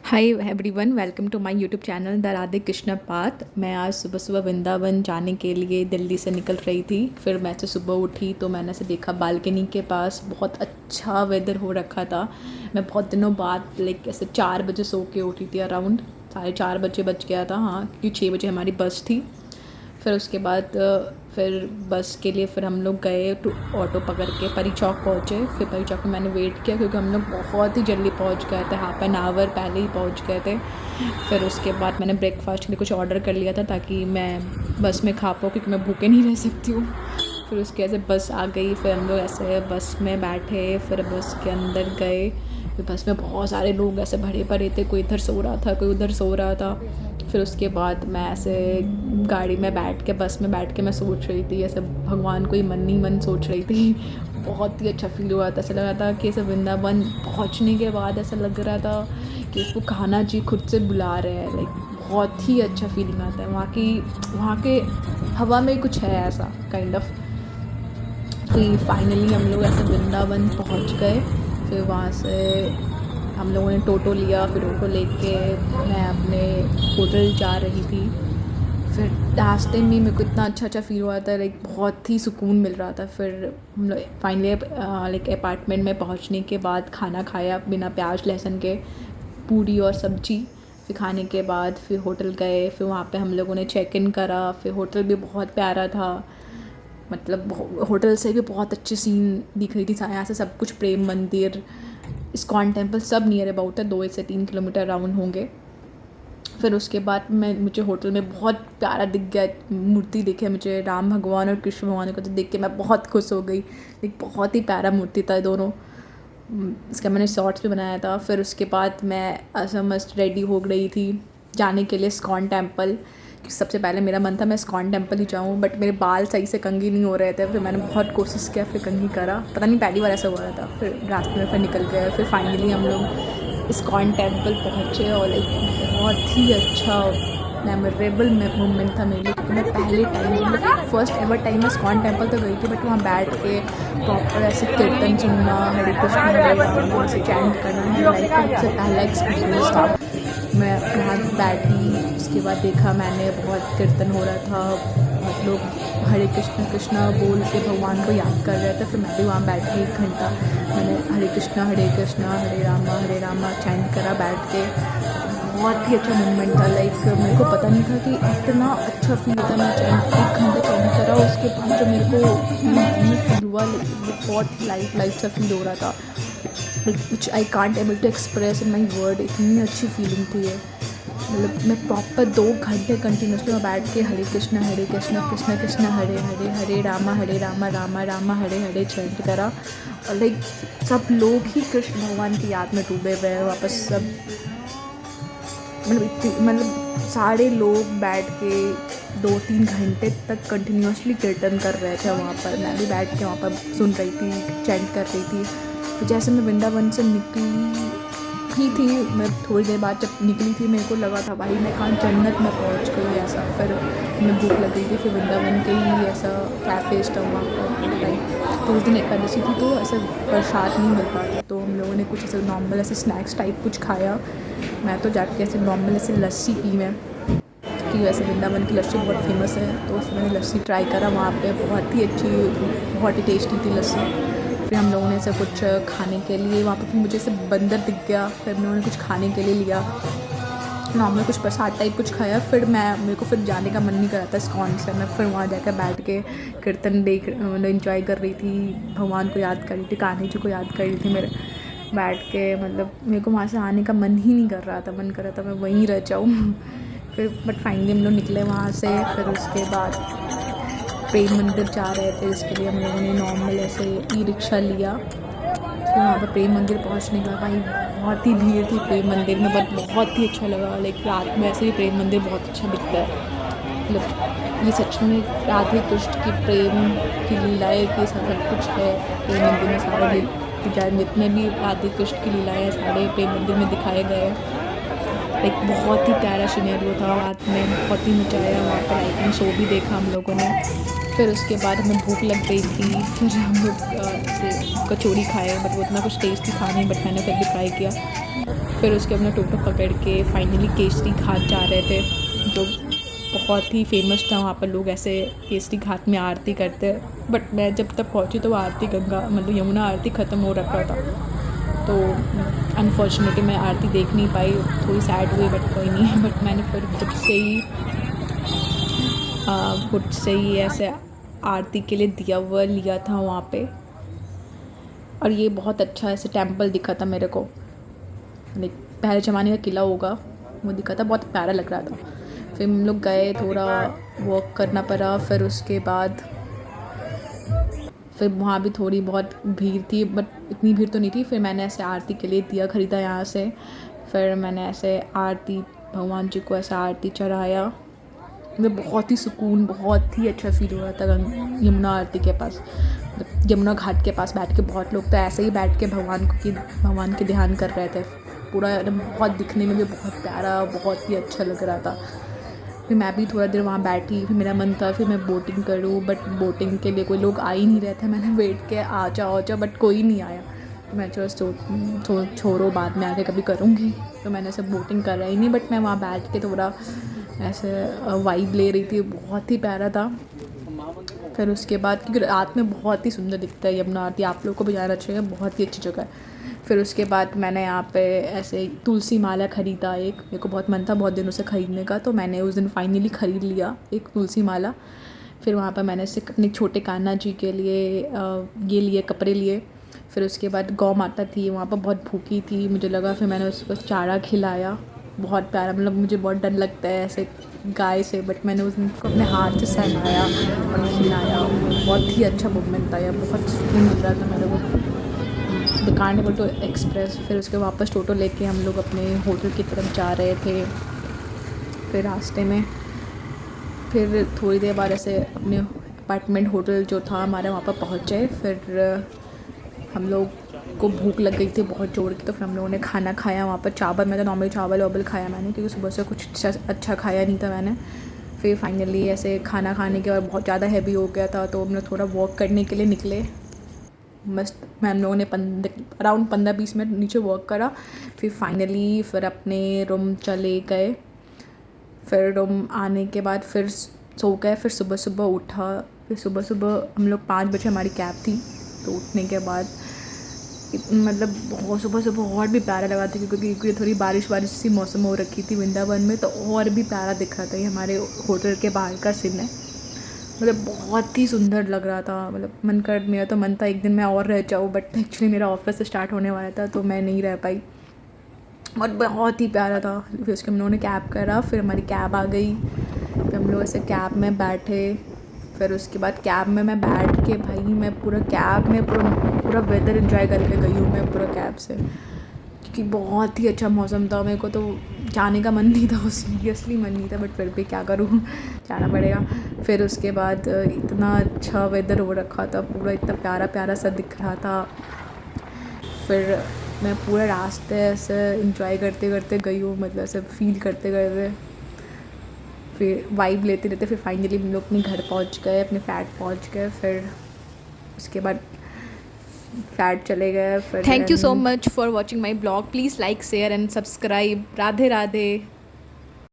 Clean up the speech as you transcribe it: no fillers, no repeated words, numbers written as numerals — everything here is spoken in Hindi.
Hi everyone, welcome to my YouTube channel the Radhe Krishna path. मैं आज सुबह सुबह वृंदावन जाने के लिए दिल्ली से निकल रही थी। फिर मैं से सुबह उठी तो मैंने से देखा बालकनी के पास बहुत अच्छा वेदर हो रखा था। मैं बहुत दिनों बाद ऐसे 4 बजे सो के उठी थी, अराउंड 4:30 बजे बज गया था, हाँ, क्योंकि 6 बजे हमारी बस थी। फिर उसके बाद फिर बस के लिए फिर हम लोग गए टू ऑटो पकड़ के परी चौक पहुँचे। फिर परी चौक में मैंने वेट किया क्योंकि हम लोग बहुत ही जल्दी पहुँच गए थे, हाफ एन आवर पहले ही पहुँच गए थे। फिर उसके बाद मैंने ब्रेकफास्ट के लिए कुछ ऑर्डर कर लिया था ताकि मैं बस में खा पाऊँ, क्योंकि मैं भूखे नहीं रह सकती हूँ। फिर उसके ऐसे बस आ गई, फिर हम लोग ऐसे बस में बैठे, फिर बस के अंदर गए। फिर बस में बहुत सारे लोग ऐसे भरे पड़े थे, कोई इधर सो रहा था, कोई उधर सो रहा था। फिर उसके बाद मैं ऐसे गाड़ी में बैठ के, बस में बैठ के मैं सोच रही थी, ऐसे भगवान को ही मन ही मन सोच रही थी। बहुत ही अच्छा फील हुआ था। ऐसा लगा था कि ऐसे वृंदावन पहुंचने के बाद ऐसा लग रहा था कि उसको कान्हा जी खुद से बुला रहे हैं। बहुत ही अच्छा फीलिंग आता है। वहाँ के हवा में कुछ है ऐसा काइंड ऑफ। फिर फाइनली हम लोग ऐसे वृंदावन पहुँच गए। फिर वहाँ से हम लोगों ने टोटो लिया। फिर टोटो लेके मैं अपने होटल जा रही थी। फिर रास्ते में मेरे को इतना अच्छा फील हुआ था, बहुत ही सुकून मिल रहा था। फिर हम लोग फाइनली अपार्टमेंट में पहुंचने के बाद खाना खाया बिना प्याज लहसुन के, पूरी और सब्जी। फिर खाने के बाद फिर होटल गए। फिर वहाँ पे हम लोगों ने चेक इन करा। फिर होटल भी बहुत प्यारा था, मतलब होटल से भी बहुत अच्छी सीन दिख रही थी। यहाँ से सब कुछ, प्रेम मंदिर, इस्कॉन टेम्पल, सब नियर अबाउट है, 2 से 3 किलोमीटर राउंड होंगे। फिर उसके बाद मुझे होटल में बहुत प्यारा दिख गया, मूर्ति दिखे मुझे राम भगवान और कृष्ण भगवान को, तो देख के मैं बहुत खुश हो गई। एक बहुत ही प्यारा मूर्ति था दोनों। इसका मैंने शॉर्ट्स भी बनाया था। फिर उसके बाद मैं ऐसा मस्त रेडी हो गई थी जाने के लिए इस्कॉन टेम्पल। सबसे पहले मेरा मन था मैं इस्कॉन टेम्पल ही जाऊँ, बट मेरे बाल सही से कंघी नहीं हो रहे थे। फिर मैंने बहुत कोशिश किया, फिर कंघी करा, पता नहीं पहली बार ऐसा हुआ था। फिर रास्ते में फिर निकल गए। फिर फाइनली हम लोग इस्कॉन टेम्पल पहुँचे और बहुत ही अच्छा मेमोरेबल मोमेंट था मेरे लिए, क्योंकि मैं पहले टाइम, फर्स्ट एवर टाइम मैं इस्कॉन टेम्पल तो गई थी, बट वहाँ बैठ के प्रॉपर ऐसे कीर्तन सुनना, हरे कृष्ण हरे राम ऐसे चैंट करना मेरी लाइफ का सबसे पहला एक्सपीरियंस था। मैं वहाँ बैठी, उसके बाद देखा मैंने बहुत कीर्तन हो रहा था, बहुत लोग हरे कृष्ण कृष्ण बोल के भगवान को याद कर रहे थे। फिर मैं भी वहाँ बैठी 1 घंटा, मैंने हरे कृष्ण हरे रामा चैंट करा बैठ के। बहुत ही अच्छा मोमेंट था। मेरे को पता नहीं था कि इतना अच्छा फील होता है। मैं चैंट 1 घंटा चैंट करा, उसके बाद जो मेरे को फील हुआ, बहुत लाइट सा फील हो रहा था, which I can't able to express in my word. इतनी अच्छी फीलिंग थी ये। मतलब मैं प्रॉपर 2 घंटे कंटिन्यूसली मैं बैठ के हरे कृष्ण कृष्ण कृष्ण हरे हरे, हरे रामा रामा रामा हरे हरे चैंट करा। और सब लोग ही कृष्ण भगवान की याद में डूबे हुए हैं वापस। सब मतलब सारे लोग बैठ के 2-3 घंटे तक कंटिन्यूसली कीर्तन कर रहे थे वहाँ पर। मैं भी बैठ के वहाँ पर सुन रही थी, चैंट कर रही थी। तो जैसे मैं वृंदावन से निकली ही थी, मैं थोड़ी देर बाद जब निकली थी, मेरे को लगा था भाई मैं कहाँ जन्नत में पहुँच गई ऐसा। फिर मैं भूख लग गई थी। फिर वृंदावन के ही ऐसा कैफ़ेज था वहाँ पर, तो उस दिन एकादशी थी, तो ऐसा प्रसाद नहीं मिल पाता, तो हम लोगों ने कुछ ऐसा नॉर्मल ऐसे स्नैक्स टाइप कुछ खाया। मैं तो जाके ऐसे नॉर्मल ऐसे लस्सी पी मैं, कि वैसे वृंदावन की लस्सी बहुत फेमस है, तो उसमें मैंने लस्सी ट्राई करा वहाँ पे। बहुत ही अच्छी, बहुत ही टेस्टी थी लस्सी। फिर हम लोगों ने ऐसे कुछ खाने के लिए वहाँ पर, फिर मुझे ऐसे बंदर दिख गया, फिर हम लोगों ने कुछ खाने के लिए लिया, नॉर्मल कुछ प्रसाद टाइप कुछ खाया। फिर मेरे को फिर जाने का मन नहीं कर रहा था इस्कॉन से। मैं फिर वहाँ जाकर बैठ के कीर्तन मतलब इंजॉय कर रही थी, भगवान को याद कर रही थी, कान्हा जी को याद कर रही थी मेरे बैठ के। मतलब मेरे को वहाँ से आने का मन ही नहीं कर रहा था, मन कर रहा था मैं वहीं रह जाऊँ। फिर बट फाइनली हम लोग निकले वहाँ से। फिर उसके बाद प्रेम मंदिर जा रहे थे, इसके लिए हम लोगों ने नॉर्मल ऐसे ई रिक्शा लिया। फिर वहाँ पर प्रेम मंदिर पहुँचने के बाद भाई बहुत ही भीड़ थी प्रेम मंदिर में, बट बहुत ही अच्छा लगा। रात में ऐसे भी प्रेम मंदिर बहुत अच्छा दिखता है। मतलब ये सच में राधे कृष्ण की प्रेम की लीलाएँ के सब कुछ है प्रेम मंदिर में। सारे जितने भी राधे कृष्ण की लीलाएँ हैं सारे प्रेम मंदिर में दिखाए गए हैं। बहुत ही प्यारा सिनेरियो था। रात में बहुत ही मजा आया वहाँ पर। लाइटिंग शो भी देखा हम लोगों ने। फिर उसके बाद हमें भूख लग गई थी, फिर हम लोग कचौड़ी खाए, बट वो इतना कुछ टेस्टी था नहीं, बट मैंने फिर भी ट्राई किया। फिर उसके अपना टोटो पकड़ के फाइनली केसरी घाट जा रहे थे, जो बहुत ही फेमस था। वहाँ पर लोग ऐसे केसरी घाट में आरती करते हैं, बट मैं जब तक पहुँची तो वो आरती गंगा मतलब यमुना आरती ख़त्म हो रखा था, तो अनफॉर्चुनेटली मैं आरती देख नहीं पाई, थोड़ी सैड हुई, बट कोई नहीं। बट मैंने फिर खुद से ही ऐसे आरती के लिए दिया हुआ लिया था वहाँ पे। और ये बहुत अच्छा ऐसे टेंपल दिखा था मेरे को, लाइक पहले ज़माने का किला होगा वो दिखा था, बहुत प्यारा लग रहा था। फिर हम लोग गए, थोड़ा वॉक करना पड़ा, फिर उसके बाद फिर वहाँ भी थोड़ी बहुत भीड़ थी, बट इतनी भीड़ तो नहीं थी। फिर मैंने ऐसे आरती के लिए दिया ख़रीदा यहाँ से, फिर मैंने ऐसे आरती भगवान जी को ऐसा आरती चढ़ाया। मतलब बहुत ही सुकून, बहुत ही अच्छा फील हो रहा था यमुना आरती के पास, यमुना घाट के पास बैठ के। बहुत लोग तो ऐसे ही बैठ के भगवान के ध्यान कर रहे थे। पूरा एकदम बहुत दिखने में भी बहुत प्यारा, बहुत ही अच्छा लग रहा था। फिर मैं भी थोड़ा देर वहाँ बैठी, फिर मेरा मन था फिर मैं बोटिंग करूँ, बट बोटिंग के लिए कोई लोग आ ही नहीं रहे थे। मैंने वेट किया आ जाओ, बट कोई नहीं आया। तो मैं चलो छोड़ो, बाद में आके कभी करूँगी। तो मैंने सब बोटिंग कर रही नहीं, बट मैं वहाँ बैठ के थोड़ा ऐसे वाइब ले रही थी, बहुत ही प्यारा था। फिर उसके बाद, क्योंकि रात में बहुत ही सुंदर दिखता है यमुना आरती, आप लोग को भी जाना चाहिए, बहुत ही अच्छी जगह है। फिर उसके बाद मैंने यहाँ पे ऐसे तुलसी माला ख़रीदा एक, मेरे को बहुत मन था बहुत दिनों से ख़रीदने का, तो मैंने उस दिन फाइनली ख़रीद लिया एक तुलसी माला। फिर वहाँ पर मैंने ऐसे अपने छोटे कान्हा जी के लिए ये लिए कपड़े लिए। फिर उसके बाद गौ माता थी वहाँ पर, बहुत भूखी थी, मुझे लगा, फिर मैंने उसको चारा खिलाया। बहुत प्यारा, मतलब मुझे बहुत डर लगता है ऐसे गाय से, बट मैंने उसको अपने हाथ से सहलाया और खिलाया। बहुत ही अच्छा मोमेंट था, या बहुत सुकून मिल रहा था मेरे को। द कार्निवल टू एक्सप्रेस, फिर उसके वापस टोटो लेके हम लोग अपने होटल की तरफ जा रहे थे। फिर रास्ते में फिर थोड़ी देर बाद ऐसे अपने अपार्टमेंट होटल जो था हमारे, वहाँ पर पहुँचे। फिर हम लोग को भूख लग गई थी बहुत जोर की, तो फिर हम लोगों ने खाना खाया वहाँ पर। चावल, मैं तो नॉर्मली चावल वावल खाया मैंने, क्योंकि सुबह से कुछ अच्छा खाया नहीं था मैंने। फिर फाइनली ऐसे खाना खाने के बाद बहुत ज़्यादा हैवी हो गया था, तो हम लोग थोड़ा वॉक करने के लिए निकले। मस्त, मैं हम लोगों ने अराउंड 15-20 मिनट नीचे वॉक करा। फिर फाइनली फिर अपने रूम चले गए। फिर रूम आने के बाद फिर सो गए। फिर सुबह सुबह उठा, फिर सुबह हम लोग 5 बजे हमारी कैब थी, तो उठने के बाद मतलब बहुत सुबह और भी प्यारा लगा था, क्योंकि थोड़ी बारिश सी मौसम हो रखी थी वृंदावन में, तो और भी प्यारा दिख रहा था। ये हमारे होटल के बाहर का सीन है, मतलब बहुत ही सुंदर लग रहा था। मतलब मेरा तो मन था एक दिन मैं और रह जाऊँ, बट एक्चुअली मेरा ऑफिस स्टार्ट होने वाला था, तो मैं नहीं रह पाई। और बहुत ही प्यारा था। फिर उसके हम लोगों ने कैब करा, फिर हमारी कैब आ गई, फिर हम लोग ऐसे कैब में बैठे। फिर उसके बाद कैब में मैं बैठ के, भाई मैं पूरा कैब में पूरा वेदर एंजॉय करके गई हूँ मैं पूरा कैब से, क्योंकि बहुत ही अच्छा मौसम था। मेरे को तो जाने का मन नहीं था, सीरियसली मन नहीं था, बट फिर भी क्या करूँ, जाना पड़ेगा। फिर उसके बाद इतना अच्छा वेदर हो रखा था, पूरा इतना प्यारा सा दिख रहा था। फिर मैं पूरे रास्ते ऐसे इंजॉय करते करते गई हूँ, मतलब ऐसे फील करते करते, फिर वाइब लेते लेते फिर फाइनली हम लोग अपने घर पहुँच गए, अपने फ्लैट पहुँच गए। फिर उसके बाद फ्लैट चले गए। फिर thank you so much for watching my blog, please like share and subscribe. Radhe Radhe.